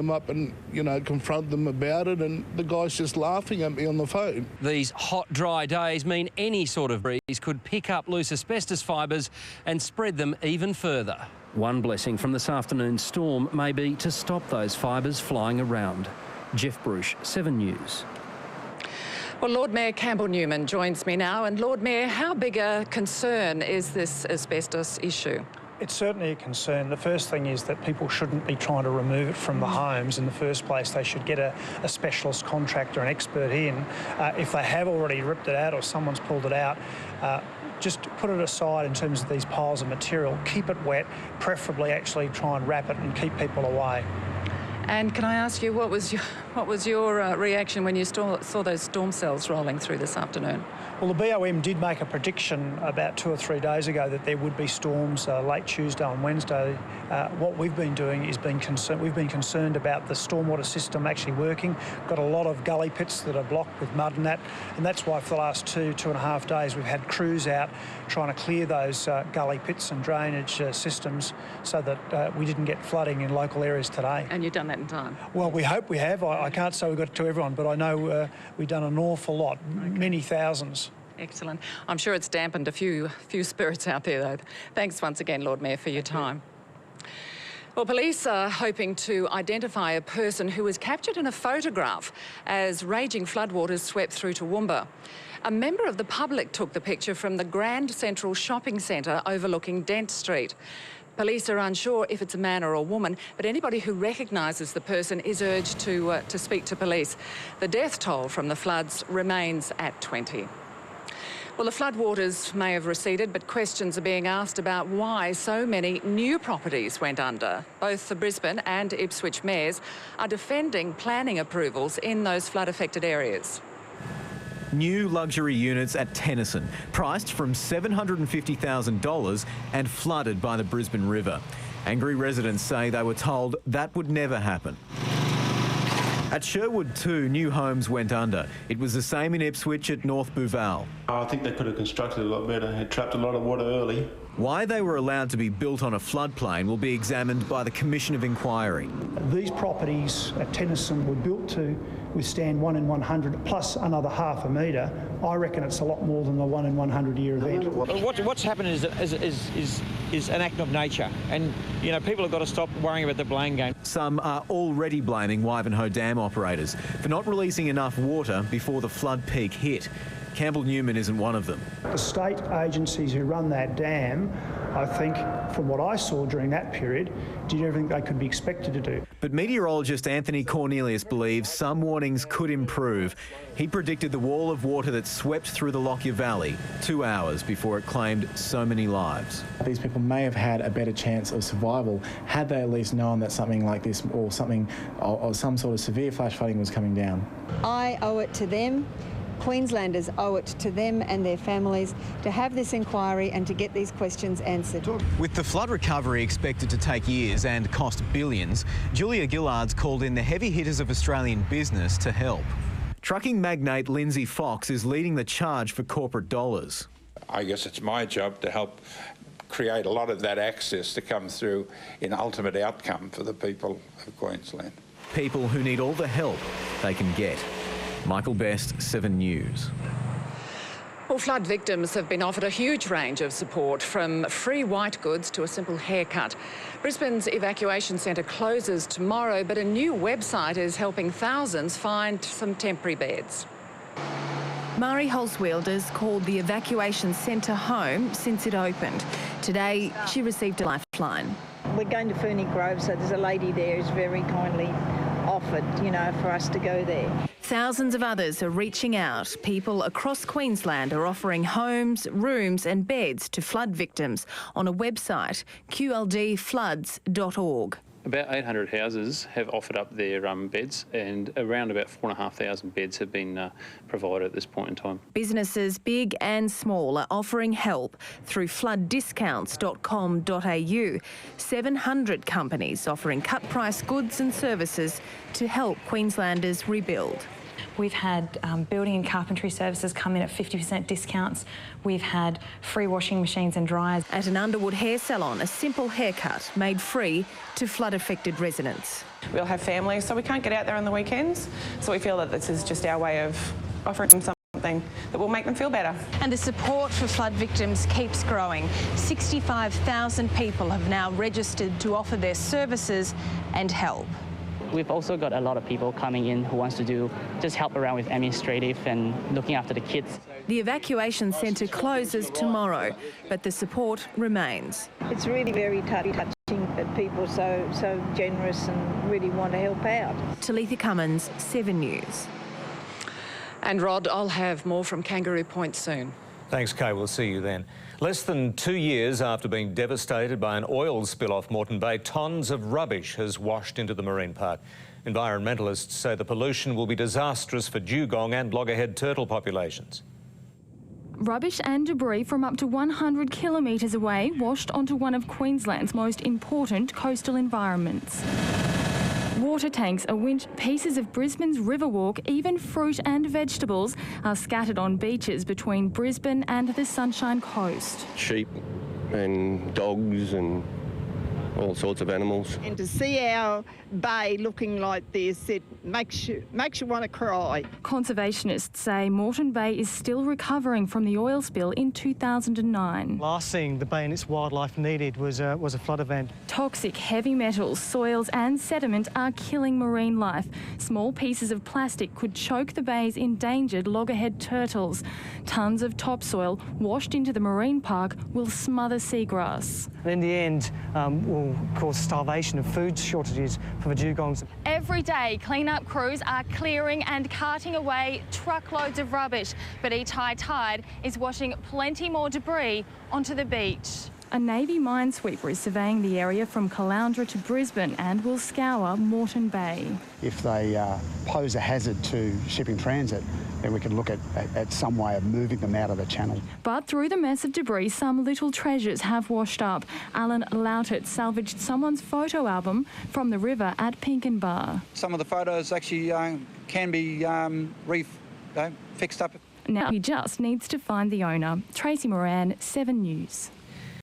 them up and, confront them about it, and the guy's just laughing at me on the phone. These hot, dry days mean any sort of breeze could pick up loose asbestos fibres and spread them even further. One blessing from this afternoon's storm may be to stop those fibres flying around. Jeff Bruce, 7 News. Well, Lord Mayor Campbell Newman joins me now. And Lord Mayor, how big a concern is this asbestos issue? It's certainly a concern. The first thing is that people shouldn't be trying to remove it from the homes in the first place. They should get a specialist contractor, an expert in. If they have already ripped it out or someone's pulled it out, just put it aside in terms of these piles of material. Keep it wet, preferably actually try and wrap it and keep people away. And can I ask you, what was your reaction when you saw those storm cells rolling through this afternoon? Well, the BOM did make a prediction about 2 or 3 days ago that there would be storms late Tuesday and Wednesday. What we've been doing is we've been concerned about the stormwater system actually working. Got a lot of gully pits that are blocked with mud and that's why for the last 2.5 days we've had crews out trying to clear those gully pits and drainage systems so that we didn't get flooding in local areas today. And you've done that in time? Well, we hope we have. I can't say we've got it to everyone, but I know we've done an awful lot, many thousands. Excellent. I'm sure it's dampened a few spirits out there, though. Thanks once again, Lord Mayor, for your time. Well, police are hoping to identify a person who was captured in a photograph as raging floodwaters swept through Toowoomba. A member of the public took the picture from the Grand Central Shopping Centre overlooking Dent Street. Police are unsure if it's a man or a woman, but anybody who recognises the person is urged to speak to police. The death toll from the floods remains at 20. Well, the floodwaters may have receded, but questions are being asked about why so many new properties went under. Both the Brisbane and Ipswich mayors are defending planning approvals in those flood-affected areas. New luxury units at Tennyson, priced from $750,000 and flooded by the Brisbane River. Angry residents say they were told that would never happen. At Sherwood too, new homes went under. It was the same in Ipswich at North Bouval. I think they could have constructed a lot better. It trapped a lot of water early. Why they were allowed to be built on a floodplain will be examined by the Commission of Inquiry. These properties at Tennyson were built to withstand 1 in 100 plus another half a metre. I reckon it's a lot more than the 1 in 100 year event. What's happened is an act of nature, and people have got to stop worrying about the blame game. Some are already blaming Wivenhoe Dam operators for not releasing enough water before the flood peak hit. Campbell Newman isn't one of them. The state agencies who run that dam, I think, from what I saw during that period, did everything they could be expected to do. But meteorologist Anthony Cornelius believes some warnings could improve. He predicted the wall of water that swept through the Lockyer Valley 2 hours before it claimed so many lives. These people may have had a better chance of survival had they at least known that something like this or some sort of severe flash flooding was coming down. I owe it to them. Queenslanders owe it to them and their families to have this inquiry and to get these questions answered. With the flood recovery expected to take years and cost billions, Julia Gillard's called in the heavy hitters of Australian business to help. Trucking magnate Lindsay Fox is leading the charge for corporate dollars. I guess it's my job to help create a lot of that access to come through in ultimate outcome for the people of Queensland. People who need all the help they can get. Michael Best, 7 News. Well, flood victims have been offered a huge range of support, from free white goods to a simple haircut. Brisbane's evacuation centre closes tomorrow, but a new website is helping thousands find some temporary beds. Mari Holzwielders called the evacuation centre home since it opened. Today, she received a lifeline. We're going to Ferny Grove, so there's a lady there who's very kindly offered, for us to go there. Thousands of others are reaching out. People across Queensland are offering homes, rooms and beds to flood victims on a website, qldfloods.org. About 800 houses have offered up their beds, and around about 4,500 beds have been provided at this point in time. Businesses big and small are offering help through flooddiscounts.com.au. 700 companies offering cut-price goods and services to help Queenslanders rebuild. We've had building and carpentry services come in at 50% discounts. We've had free washing machines and dryers. At an Underwood hair salon, a simple haircut made free to flood-affected residents. We all have families, so we can't get out there on the weekends. So we feel that this is just our way of offering them something that will make them feel better. And the support for flood victims keeps growing. 65,000 people have now registered to offer their services and help. We've also got a lot of people coming in who wants to just help around with administrative and looking after the kids. The evacuation centre closes tomorrow, but the support remains. It's really very touching that people are so generous and really want to help out. Talitha Cummins, 7 News. And Rod, I'll have more from Kangaroo Point soon. Thanks, Kay. We'll see you then. Less than 2 years after being devastated by an oil spill off Moreton Bay, tons of rubbish has washed into the marine park. Environmentalists say the pollution will be disastrous for dugong and loggerhead turtle populations. Rubbish and debris from up to 100 kilometres away washed onto one of Queensland's most important coastal environments. Water tanks, a winch, pieces of Brisbane's Riverwalk, even fruit and vegetables are scattered on beaches between Brisbane and the Sunshine Coast. Sheep and dogs and all sorts of animals. And to see our bay looking like this, it makes you want to cry. Conservationists say Moreton Bay is still recovering from the oil spill in 2009. Last thing the bay and its wildlife needed was a flood event. Toxic heavy metals, soils and sediment are killing marine life. Small pieces of plastic could choke the bay's endangered loggerhead turtles. Tons of topsoil washed into the marine park will smother seagrass. In the end, will cause starvation and food shortages for the dugongs. Every day, clean-up crews are clearing and carting away truckloads of rubbish, but each high tide is washing plenty more debris onto the beach. A Navy minesweeper is surveying the area from Caloundra to Brisbane and will scour Moreton Bay. If they pose a hazard to shipping transit, then we can look at some way of moving them out of the channel. But through the mess of debris, some little treasures have washed up. Alan Loutet salvaged someone's photo album from the river at Pinkenbar. Some of the photos actually can be fixed up. Now he just needs to find the owner. Tracy Moran, 7 News.